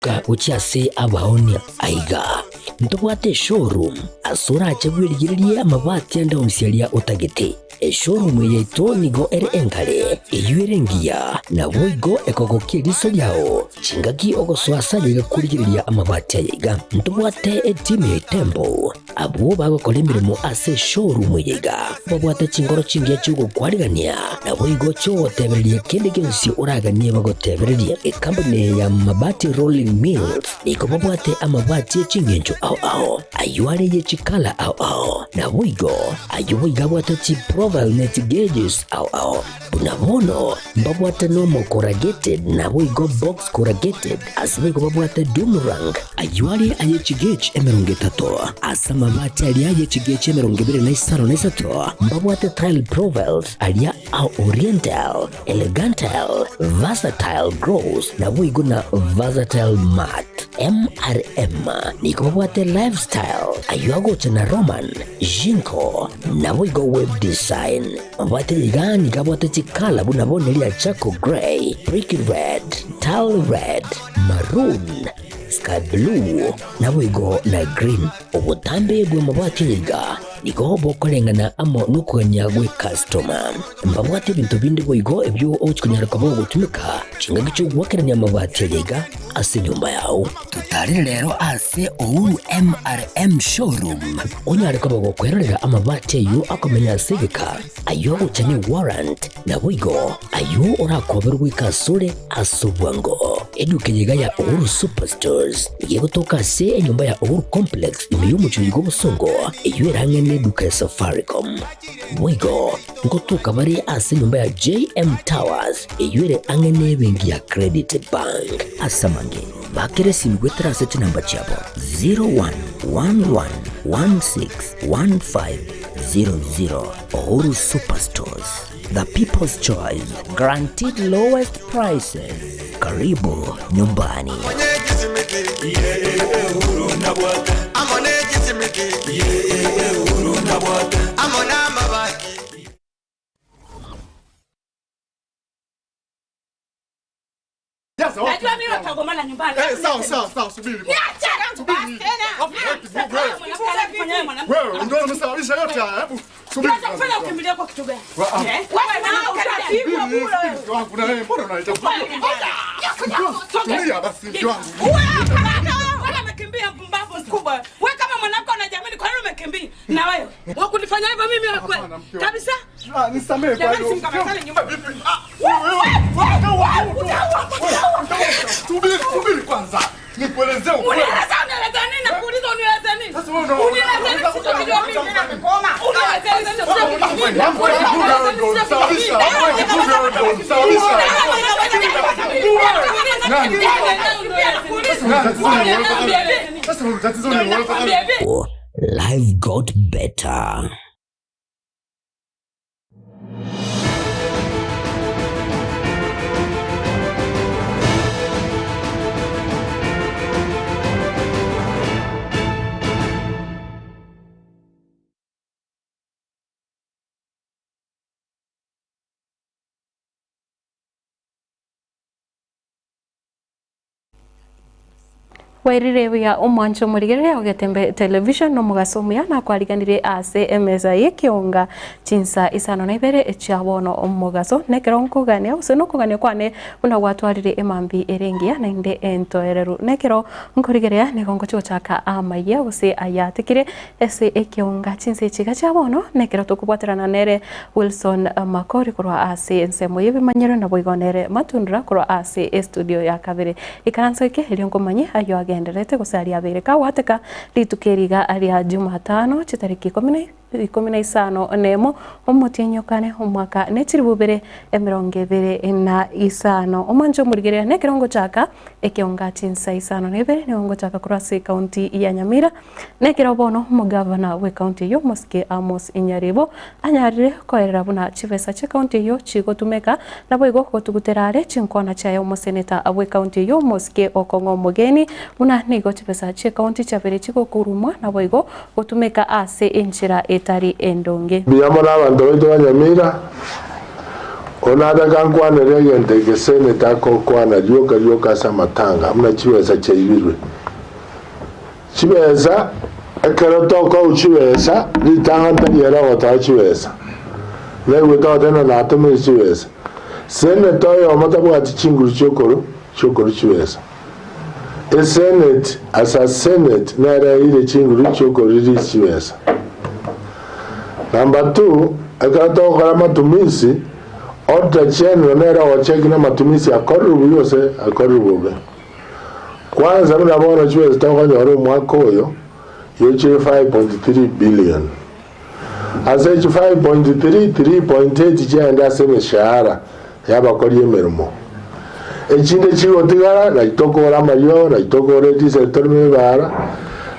ka uchiase abaonia aiga ntobwate showroom asura achagwirigirie amabati anda onsialia utagete showroom yeto nigo engale eyuerengia na boigo ekogokiriso yao chingaki ogoswasa yiga kurigiriria amabati aiga ntobwate team tembo abo bagokora imirimo ase showroom yiga babwate chingoro chingia chugo kwarigania na boigo chotebererie kende gensi uraganie bagotebererie company ya mabati rolling mills niko babwate amabati chingenjo ao ayuare ye chikala ao na boigo ayuiga bwate chi profile net gauges ao bunabono babwate normal corrugated na boigo box corrugated asibigo babwate boomerang ayuare aye chigage emerongetato asama mabati alia ye chigage emerongibire na Isano na Isato babwate tile profiles alia au oriental elegantal versatile gross na boigo na versatile mat MRM niko babwate lifestyle ayuago chana roman jinko na boigo web design babwate ligani kabwate chikala bunabonelia chako gray brick red tile red maroon sky blue na boigo na green obutambe gwe mabwate liga niko bokolengana amo nukuganya gwe customer mbabwate bintu bindi boigo ebyo ochikunyara kabo gutumika chingagicho gwakeranya mabati liga ase nyumba yao tutari rero ase ouru MRM showroom onyare kabo gukwerera amabati yo akomenya segeka ayo uchane warrant na boigo ayo orakoberwa ikasure asubwango edukenyega ya ouru superstores yego toka se enyumba ya ouru complex imiyumucho yigo busongo iyo erangene duka ya Safaricom boigo ngotuka bari ase nyumba ya JM Towers iyo ere angene bengi ya Credit Bank asamange bakere simgwetera sete namba chabo 0111161500 Ouru Superstores, the people's choice, guaranteed lowest prices. Karibu nyumbani. Najua mimi watagomana nyumbani. Sawa, subiri. Niache subiri. Wewe ndio umesababisha yote haya. Hebu subiri. Unataka kufanya ukimbilia kwa kitu gani? Wewe na utapigwa bure wewe. Wangu na wewe mbona unaita? Tulia basi wangu. Wewe umekimbia mpumbavu mkubwa. Wewe kama mwanamke unajamini kwa nini umekimbia? Na wewe wakunifanya hivyo mimi wewe kabisa? Nisamee kwa hiyo. Subiri kwanza. Nikuelezee ukweli. Unieleza nini na kuuliza unieleza nini? Unieleza nini sitokijua mimi tena nikoma. Unieleza nini Life got better. Wairire ya umwancho murigere ya Getembe Television no mugasomya na kwariganire ase emeza Ekeonga Chinsa Isano na Ibere echabono omugaso nekero nkugane use no kugane kwane una gwatwarire emambi erengia na inde entoereru nekero nkorigere ne gongo chochaka amaya use ayatikire ese Ekeonga Chinsa chiga chabono nekero tukubwaterana nere Wilson Makori kurwa ase ensemo yebe manyero na boigonere matundra kurwa ase studio ya kabere ikaranso ke elionko manye ayo genderete gusaria abere ka wateka litukeriga aria Jumatano chitariki 15 nemo omotinyokane omwaka netiribubere emirongevere na Isano omanjo murigere ne kirongo chaka Ekeonga Chinsa Isano nebere ne ongo chaka kurase county ya Nyamira ne kirobono mugavana we county yo moske Amos Inyaribo anyarire koerera buna chivesa che county yo chigotumeka na boigo kotuguterare chinkona chayo moseneta we county yo moske Okongo Mogeni una nigo chivesa che county chabere chiko kurumwa na boigo kotumeka ase enchira etari endonge biyamo n'abantu b'Nyamira onada kankwana regente gesene tako kwana ryoka samatanga mna chiweza chaibirwe chiweza ekero toko uchiweza ritanga ntanyera wata chiweza lewe totena natome chiweza sene toyo matabwati chinguru chokoro chiweza a senate as a senate nera ile chinguru chokoro ri chiweza. Number 2 ekero toko matumisi Order General nera wacheki na matumizi akorubu yose akorubu. Kwanza mnabona chiweza toko nyoro mwaka oyo yoche 5.3 billion. Ase 5.3 3.8 chenda seme shahara yaba kori emermo. Echinde chiwo tigara na itoko ramayo na itoko redi sector mebara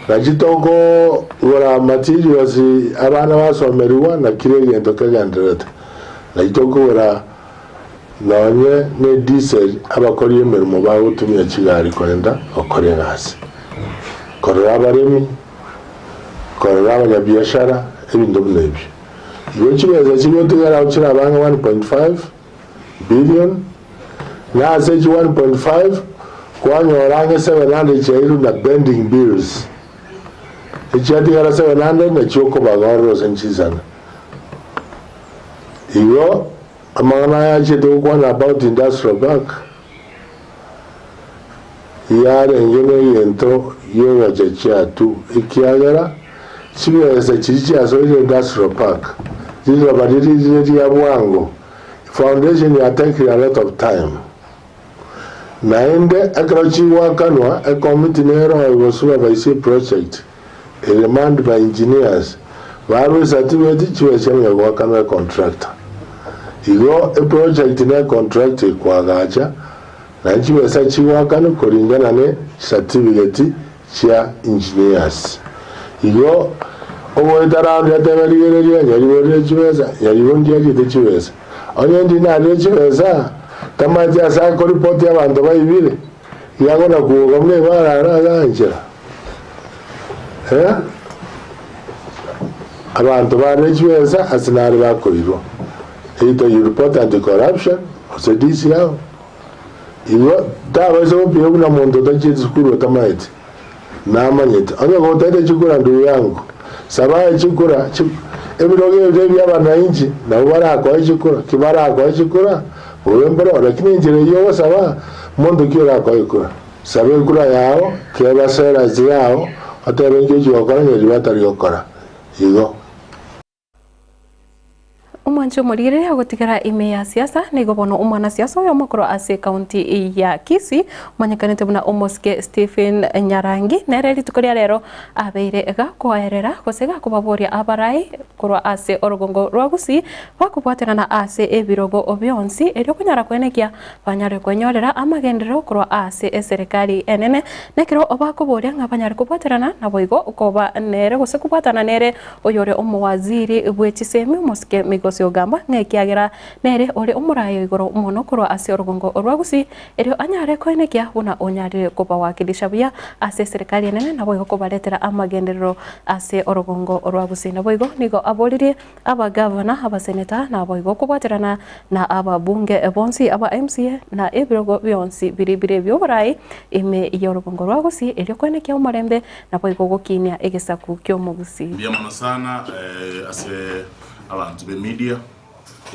na chitoko ora materials abana basomeriwa na kirege ntoka gandrete. Na itoko ora nonye ne diesel abakori emermo bagutumya kigari kwenda okore ngasi. Korora baremi korora abanyabiashara ebintu bnebi. Iyo kibeza kiyo tigara ukira abanga 1.5 billion na aseji 1.5 kwanyoranga 700 chairu na bending bills. Ichiatigara 700 na choko bagoro senchisana. Iyo amana ya cheto kwana about industrial park. Yare ngene yento yoga chachia tu ikiagara chibeza chichi asoje industrial park. Zile badiri ya mwango. Foundation ya take a lot of time. Naende akrachi wakanwa a committee nero was supervise project manned by engineers. Waru certificate chiwechanga wakanwa contractor. Igo a project na contract kwa gacha na chiwesa chiwakano kulingana ne certificate chia engineers. Igo owo itaraundi ateberigere nyaribore chiwesa nyaribondia kite chiwesa onye ndi na chiwesa tamaji asa ko report y'abantu bayibire yagona kuga mwe barara ganjira abantu bare chiwesa asinari bakoriro ito you report anti corruption so this yao iwo tabazo biyo na muntu tachizukuru tamaiti na manyete onye ko tete chikura ndu yangu sabaye chikura ebiroge by'abana inji na ubara ko chikura kibara ko chikura urembero lakini njire yo saba muntu kira ko ikura sabe kura yao keba sera zao atabenge jokora nyeri batari okora igo Umancho murire agotigara ime ya siasa nigo bono umana siasa yo mukro ase county ya Kisii manyakanete buna umoske Stephen Nyarangi nereri tukoria rero abeire ega koerera gosega kubaboria abarai kurwa ase orogongo rwagusi bakubwatira na ase ebirogo obyonsi eryo kunyara kwenekia banyare kwenyorera amagendero kurwa ase serikali enene nekiro obakuboria ngabanyare kubwatirana na boigo ukoba nere gose kubwatana nere oyore omwaziri bwechisemi umoske migosi ogamba ngekiagera nere ore umurayo igoro umono kurwa ase orogongo rwagusi eryo anyare kwenekia buna onyarire kuba wakilisha buya ase serikali enene na boigo kubaletera amagenderero ase orogongo rwagusi na boigo nigo abolirie aba governor aba senator na boigo kubwatirana na aba bunge bonsi aba MCA na ebirogo byonsi biribire byobarai ime yorogongo rwagusi eryo kwenekia umurembe na boigo gokinia egesaku kyomugusi byamana sana ase abantu be media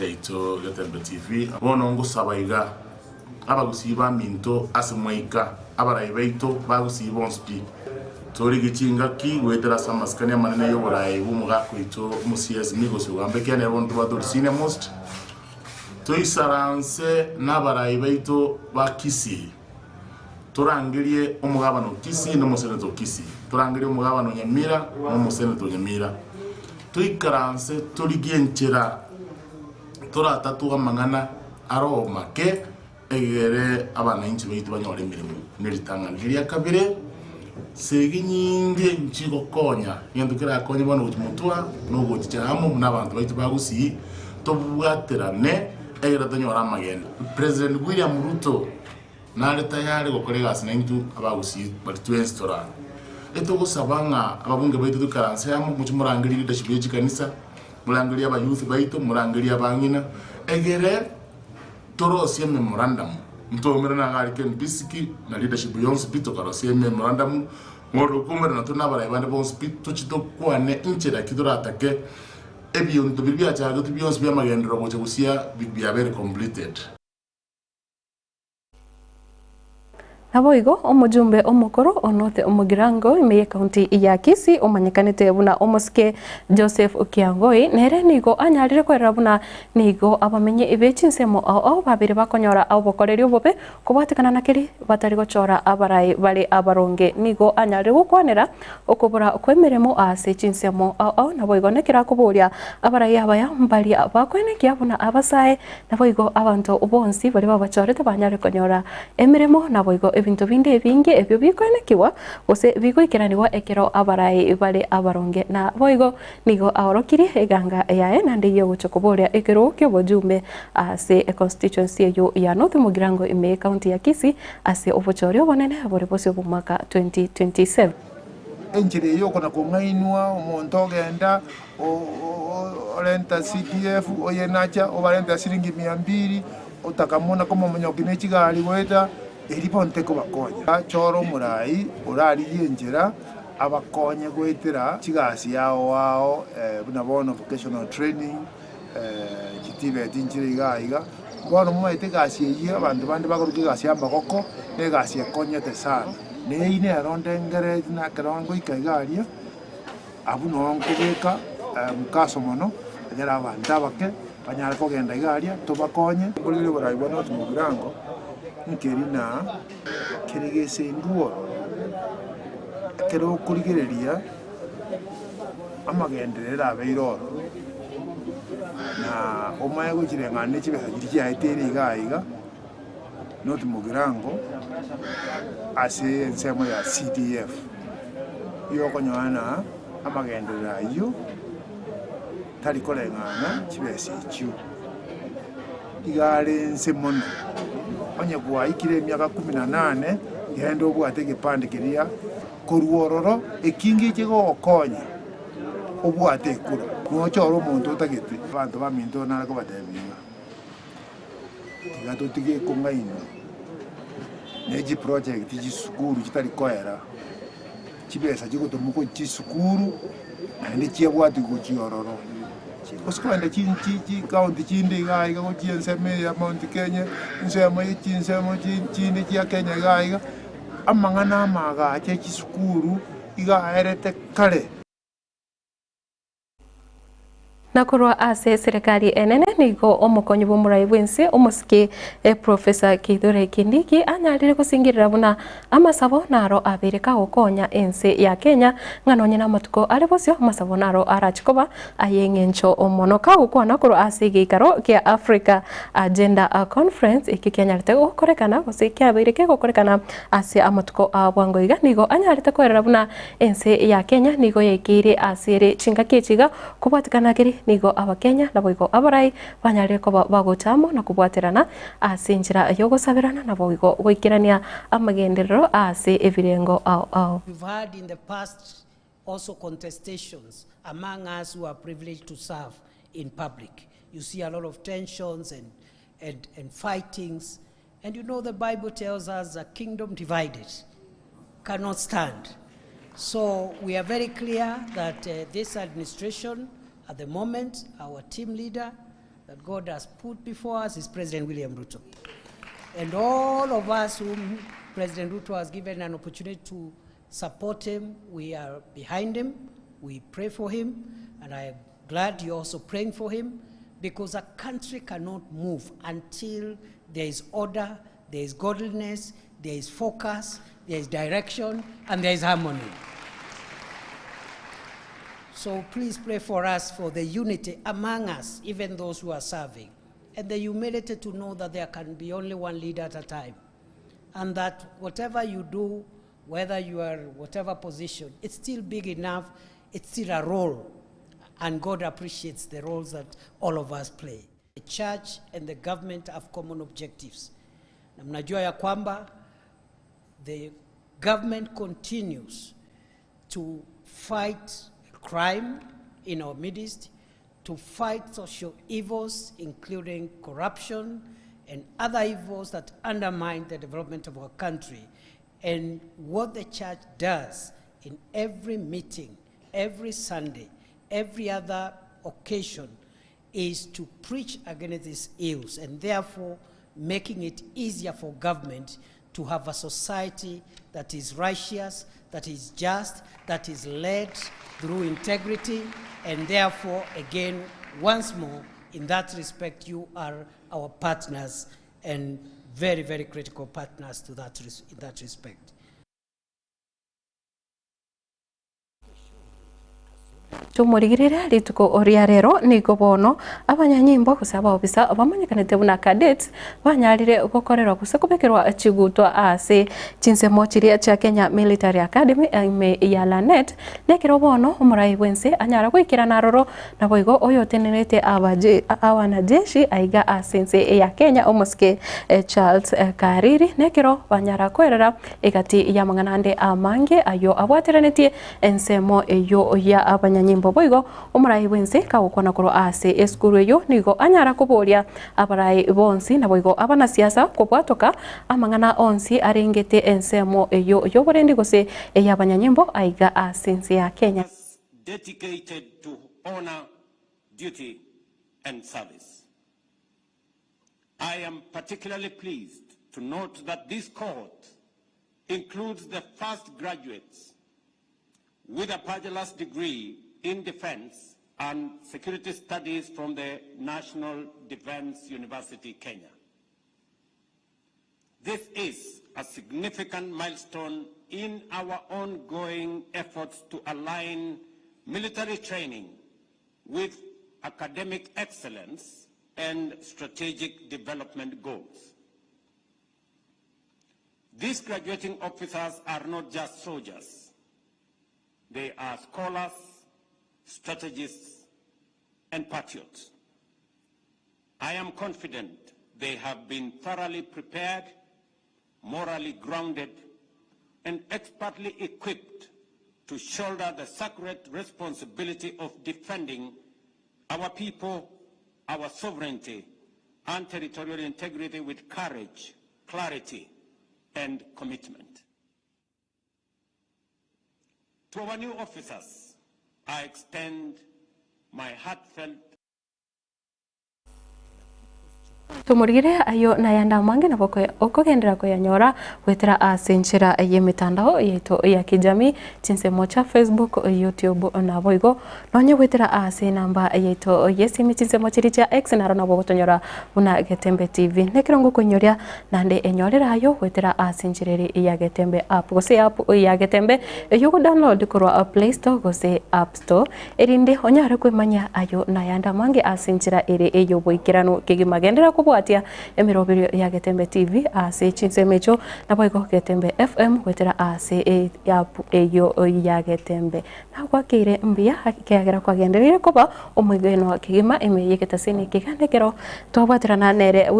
yaito Getembe TV bono ngusabaiga abagusiba minto asemwaika abaraibeito bagusiba onspi tori gichinga ki wetera samaskania manene yo borai bumuga kwito musias migosi wambeke ne bontu badorsine most toisaranse nabaraibeito ba Kisii turangirie omugabano Kisii no museneto Kisii turangirie omugabano Nyamira no museneto Nyamira tuikaranse turigienchera turatatuga mangana aro make egere abana inchi beitu banyore mirimo niritangangiria kabire segi nyinge nchiko konya yendukira konya bano utimutwa no gochichamo n'abantu baitu bagusi tobwaterane egere tanyora magenda President William Ruto nale tayari gokorega sinentu abagusi bali restaurant eto gusabanga ababunge baitu dukaranse amo muchimurangirira leadership y'ekanisa murangirira aba youth baitu murangirira abangina egere torosie memorandum ntomere na gari ken bisiki na leadership yonse pito karosie memorandum ngoro kumere na tuna bara ibande bon spit to chito kwane inchera kidora atake ebion to bibia chaga to biyonse bya magendero boche busia bibia very completed. Naboigo omujumbe omukoro onote omugirango imeye county ya Kisii omanyekanite buna omuske Joseph Okiangoi nere nigo anyarire kwerera buna nigo abamenye ibecinsemo ao babiri bakonyora abo bokoreri obobe kubatikana nakiri batari gochora abarai bali abaronge nigo anyarire gukwanera okubura kwemeremo ase cinsemo ao naboigo nekira kuburia abarai abaya mbali abakwenekia buna abasae naboigo abantu bonsi bali babachorete banyare konyora emeremo naboigo ebintu binde binge ebyo bikwenekiwa gose bigwikiraniwa ekero abarai bali abaronge na boigo nigo aorokiri eganga yae nandi yo guchokoboria ekero kyo bojumbe ase constituency yo ya North Mugirango ime county ya Kisii ase obochorio bonene bori bosio bumaka 2027 enjire yo kona kungainwa omuntu ogenda orenta CDF oyenacha obarenta siringi 200 utakamona kama munyogine kigali weta eriponte ko bakonya choro murai urari yenjera abakonye gwetera kigasi yao wao bunabono vocational training Getembe tinjire igaiga bono mumaite gasi ye abantu bandi bakoruka gasi ambagoko ne gasi ekonyete sana ne ine aronde ngere na karongo ikaigaria abuno nkubeka mukaso mono agera abantu abake banyara kogenda igaria tubakonye kulire barayibona tumugirango nkerina kerigese nduo kero kurigereria amagenderera abeiroro na omaye gukirengane kibesa kiri yaiteri igaiga not mugirango ase ensemo ya CDF iyo konywana amagenderera iyo tali kolengana kibesa ikyo igale nsemono onye kwa ikire myaka 18 yendo bwate gipande kiria koruororo ekingi kigo okonya obwate kura nochoro omuntu otagete abantu baminto nara ko batebinga tigato tige kungaino neji project gisukuru kitari koera kibesa kigotumuko kisukuru andi kiabwate kuchiororo Oskwenda chinchi county chinde gaiga go chienseme ya Mount Kenya nsemo yichinsemo chinde chia Kenya gaiga amangana maga che kisukuru iga erete kale nakorwa ase serikali enene nigo omokonyi bomurai bwense omusike Professor Kithure Kindiki anyarire kusingirira buna amasabo naro abireka gokonya ense ya Kenya ng'anonye na matuko ari bosio amasabo naro arachikoba ayengencho omono ka gukwana koro ase gikaro kia Africa Agenda Conference ikikenyarite gokorekana gose kia abireke gokorekana ase amatuko abwangoiga nigo anyarite kwerera buna ense ya Kenya nigo yekire asire chinga kichiga kubatikana kiri nigo abakenya na boigo abarai banyarire ko bagotamo na kubwaterana asinjira yo gusabirana na boigo gwikirania amagenderero ase ebirengo ao. We've had in the past also contestations among us who are privileged to serve in public. You see a lot of tensions and fightings, and you know the Bible tells us a kingdom divided cannot stand. So we are very clear that this administration at the moment, our team leader that God has put before us is President William Ruto. And all of us whom President Ruto has given an opportunity to support him, we are behind him, we pray for him, and I am glad you're also praying for him, because a country cannot move until there is order, there is godliness, there is focus, there is direction, and there is harmony. So please pray for us for the unity among us, even those who are serving, and the humility to know that there can be only one leader at a time, and that whatever you do, whether you are whatever position, it's still big enough, it's still a role, and God appreciates the roles that all of us play. The church and the government have common objectives. Na mnajua ya kwamba the government continues to fight crime in our midst, to fight social evils, including corruption, and other evils that undermine the development of our country. And what the church does in every meeting, every Sunday, every other occasion, is to preach against these ills, and therefore making it easier for government to have a society that is righteous, that is just, that is led through integrity, and therefore, again, once more, in that respect, you are our partners and very, very critical partners to that in that respect. tumurigirira rituko oria rero niko bono abanyanyimbo kusaba obisa abamanyakanete buna cadets banyarire gukorerwa gusekubekirwa chigutwa ase chinsemo chiria cha Kenya Military Academy ime ya Lanet nekiro bono umurai wense anyara gwikira naroro na boigo oyo tenerete wanajeshi aiga asense ya Kenya omoske Charles Kariri nekiro banyara kwerera igati ya manganande amange ayo abwaterenetie ensemo eyo ya abanyanyimbo boigo umurai wense kawukona koro ase eskuru eyo nigo anyara kuboria abarai bonsi na boigo abana siasa kubwatoka amangana onsi arengete ensemo eyo yoborendi gose eyabanyanyimbo aiga asense ya Kenya dedicated to honor, duty and service. I am particularly pleased to note that this cohort includes the first graduates with a bachelor's degree in defense and security studies from the National Defense University, Kenya. This is a significant milestone in our ongoing efforts to align military training with academic excellence and strategic development goals. These graduating officers are not just soldiers. They are scholars, strategists, and patriots. I am confident they have been thoroughly prepared, morally grounded, and expertly equipped to shoulder the sacred responsibility of defending our people, our sovereignty, and territorial integrity with courage, clarity, and commitment. To our new officers, I extend my heartfelt tumurigire ayo nayanda mange na boko okogendera ko yanyora wetera asenchira ye mitandao yeto ya kijamii chinsemo cha Facebook, YouTube na boigo nonye wetera ase namba yeto yesimi chinsemo chiri cha X na rona bogo tonyora una Getembe TV nekirongo kunyoria nande enyorera ayo wetera asenchirere ya Getembe app gose app ya Getembe yogo download koro Play Store gose App Store erinde onyare kwemanya ayo nayanda mange asenchira ere eyo boikirano kigimagendera kubwatia emirobirio ya Getembe TV ase chinsemecho na boigo Getembe FM wetera ase app eyo ya Getembe na kwakire mbia hakikagera kwagenderire kuba omwigeno kigima emeyeketa sini kigandekero twabwatirana nere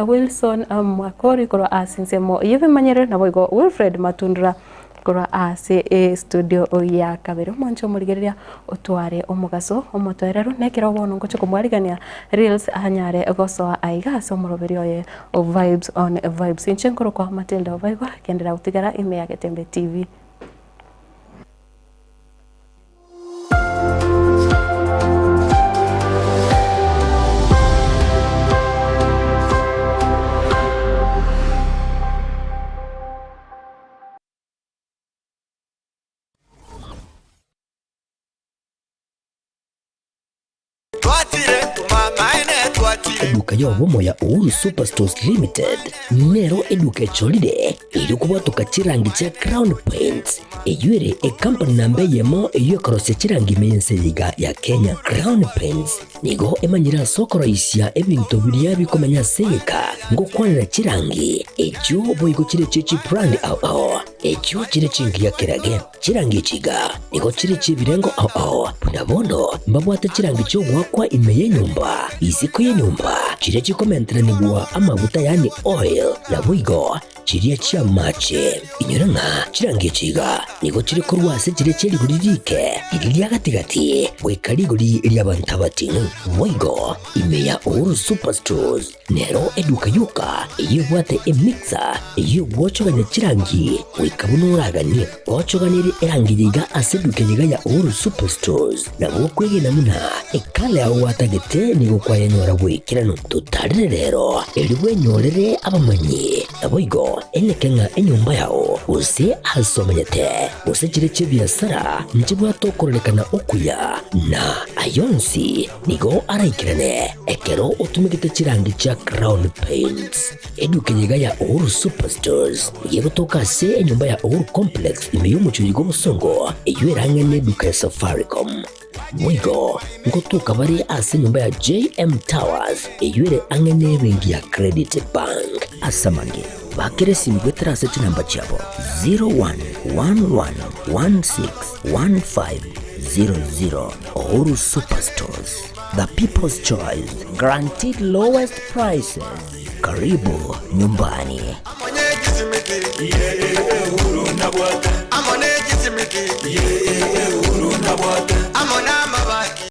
Wilson Mwakori koro asinsemo yeve manyere na boigo Wilfred Matundra kora ase studio ya kabere moncho murigeria otware omugaso omotwerero nekero bono ngocho kumwarigania reels anyare goso aiga so moroberio ye of vibes on vibes inchenkoro kwa Matildah Obaigwa kendera utigara ime ya Getembe TV. Eduka yobomo ya Uhuru Superstores Limited nero eduka cholide iri kubwatuka chirangi cha Crown Paints eyure company nambe yemo eyo korose chirangi meyense yiga ya Kenya. Crown Paints nigo emanyira sokoro isya ebintu biriya bikomanya seka ngo kwanira chirangi echo boyigo chire chichi brand ao echo chire chingi ya kirage chirangi chiga nigo chire chibirengo ao nabono mbabwata chirangi cyo gwakwa imeye nyumba iziko ye nyumba chire chikomentra nigwa amavuta yani oil ya boyigo chiria chia mache inyoranga chirange chiga nigo chiri korwase chiri chiri guririke iriria gatigati wekari guri ria bantabati Obaigwa imeya Uhuru Superstores nero eduka yuka yibwate emixer yibwochoganya chirangi wikabunuragani ochoganire erangiyiga aseduke yiga ya Uhuru Superstores na gwokwege namuna ekale aho watagete nigo kwayanyora gwikirano tutarire rero eriwe nyorere abamanyi Obaigwa enekenga enyumba yao use asomanyete use chire chibiasara njibwa tokorekana okuya na ayonsi nigo araikirane ekero utumikite chirangi cha Crown Paints eduke yiga ya Uhuru Superstores yegotoka se enyumba ya Uhuru Complex imeyumucho yigo musongo eywerangene duka ya Safaricom Obaigwa ngotuka bari ase nyumba ya JM Towers eyure angene bengi ya Credit Bank asamange bakere simbwetera seti namba chabo 0111161500 Uhuru Superstores, the people's choice, guaranteed lowest prices. Karibu nyumbani.